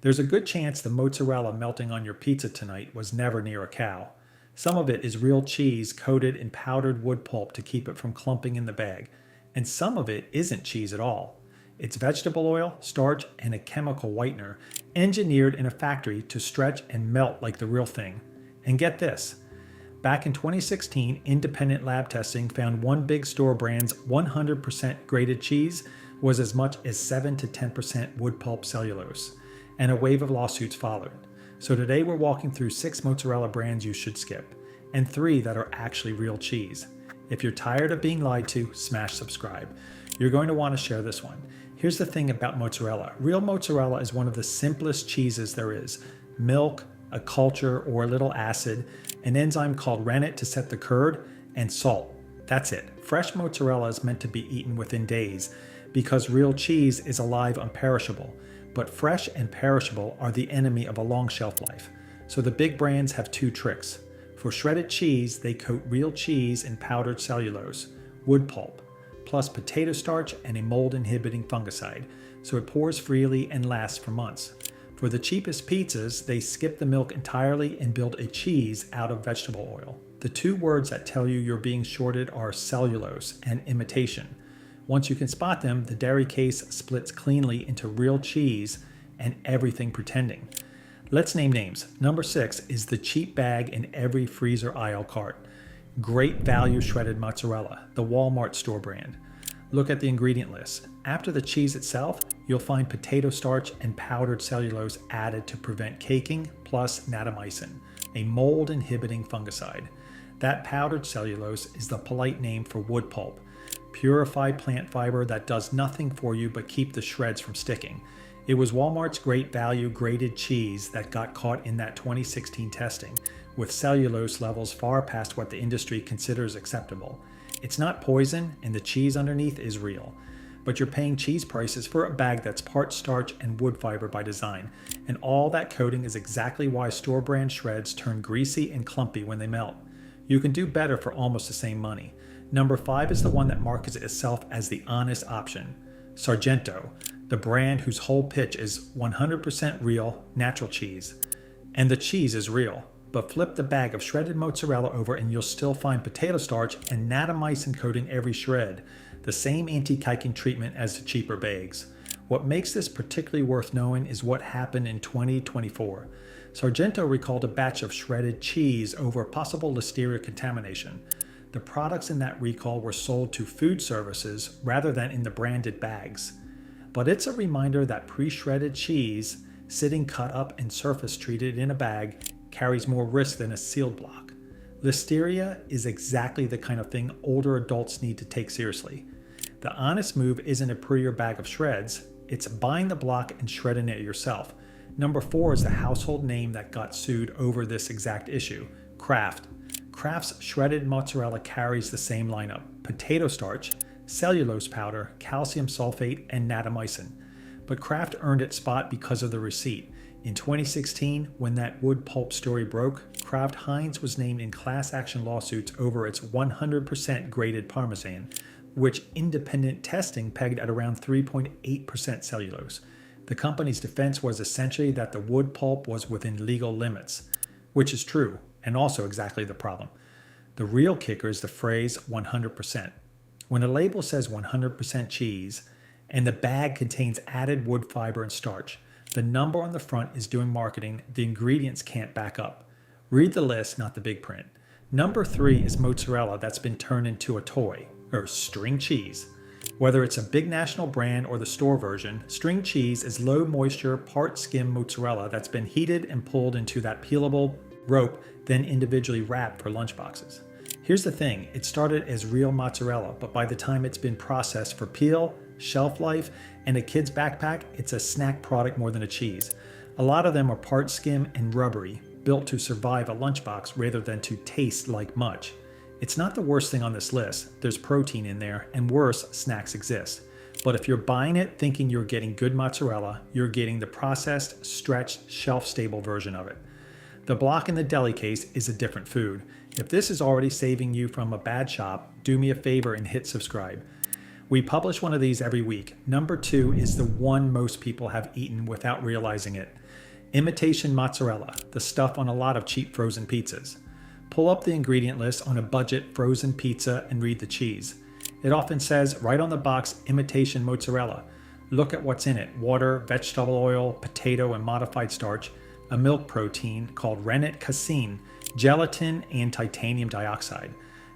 There's a good chance the mozzarella melting on your pizza tonight was never near a cow. Some of it is real cheese coated in powdered wood pulp to keep it from clumping in the bag, and some of it isn't cheese at all. It's vegetable oil, starch, and a chemical whitener, engineered in a factory to stretch and melt like the real thing. And get this. Back in 2016, independent lab testing found one big store brand's 100% grated cheese was as much as 7 to 10% wood pulp cellulose, and a wave of lawsuits followed. So today we're walking through 6 mozzarella brands you should skip, and 3 that are actually real cheese. If you're tired of being lied to, smash subscribe. You're going to want to share this one. Here's the thing about mozzarella. Real mozzarella is one of the simplest cheeses there is. Milk, a culture or a little acid, an enzyme called rennet to set the curd, and salt. That's it. Fresh mozzarella is meant to be eaten within days because real cheese is alive, unperishable. But fresh and perishable are the enemy of a long shelf life. So the big brands have 2 tricks. For shredded cheese, they coat real cheese in powdered cellulose, wood pulp, plus potato starch and a mold-inhibiting fungicide, so it pours freely and lasts for months. For the cheapest pizzas, they skip the milk entirely and build a cheese out of vegetable oil. The 2 words that tell you you're being shorted are cellulose and imitation. Once you can spot them, the dairy case splits cleanly into real cheese and everything pretending. Let's name names. Number 6 is the cheap bag in every freezer aisle cart. Great value shredded mozzarella, the Walmart store brand. Look at the ingredient list. After the cheese itself, you'll find potato starch and powdered cellulose added to prevent caking, plus natamycin, a mold-inhibiting fungicide. That powdered cellulose is the polite name for wood pulp, purified plant fiber that does nothing for you but keep the shreds from sticking. It was Walmart's great value grated cheese that got caught in that 2016 testing, with cellulose levels far past what the industry considers acceptable. It's not poison, and the cheese underneath is real. But you're paying cheese prices for a bag that's part starch and wood fiber by design, and all that coating is exactly why store brand shreds turn greasy and clumpy when they melt. You can do better for almost the same money. Number 5 is the one that markets itself as the honest option. Sargento, the brand whose whole pitch is 100% real, natural cheese. And the cheese is real. But flip the bag of shredded mozzarella over and you'll still find potato starch and natamycin coating every shred, the same anti-caking treatment as the cheaper bags. What makes this particularly worth knowing is what happened in 2024. Sargento recalled a batch of shredded cheese over possible listeria contamination. The products in that recall were sold to food services rather than in the branded bags. But it's a reminder that pre-shredded cheese, sitting cut up and surface treated in a bag, carries more risk than a sealed block. Listeria is exactly the kind of thing older adults need to take seriously. The honest move isn't a prettier bag of shreds, it's buying the block and shredding it yourself. Number 4 is the household name that got sued over this exact issue, Kraft. Kraft's shredded mozzarella carries the same lineup: potato starch, cellulose powder, calcium sulfate, and natamycin. But Kraft earned its spot because of the receipt. In 2016, when that wood pulp story broke, Kraft Heinz was named in class action lawsuits over its 100% grated Parmesan, which independent testing pegged at around 3.8% cellulose. The company's defense was essentially that the wood pulp was within legal limits, which is true, and also exactly the problem. The real kicker is the phrase 100%. When a label says 100% cheese, and the bag contains added wood fiber and starch, the number on the front is doing marketing the ingredients can't back up. Read the list, not the big print. Number 3 is mozzarella that's been turned into a toy, or string cheese. Whether it's a big national brand or the store version, string cheese is low moisture, part skim mozzarella that's been heated and pulled into that peelable rope, then individually wrapped for lunchboxes. Here's the thing, it started as real mozzarella, but by the time it's been processed for peel, shelf life, and a kid's backpack, it's a snack product more than a cheese. A lot of them are part skim and rubbery, built to survive a lunchbox rather than to taste like much. It's not the worst thing on this list. There's protein in there, and worse, snacks exist. But if you're buying it thinking you're getting good mozzarella, you're getting the processed, stretched, shelf-stable version of it. The block in the deli case is a different food. If this is already saving you from a bad shop, do me a favor and hit subscribe. We publish one of these every week. Number 2 is the one most people have eaten without realizing it. Imitation mozzarella, the stuff on a lot of cheap frozen pizzas. Pull up the ingredient list on a budget frozen pizza and read the cheese. It often says right on the box, imitation mozzarella. Look at what's in it: water, vegetable oil, potato and modified starch, a milk protein called rennet casein, gelatin, and titanium dioxide,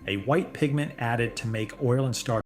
a white pigment added to make oil and starch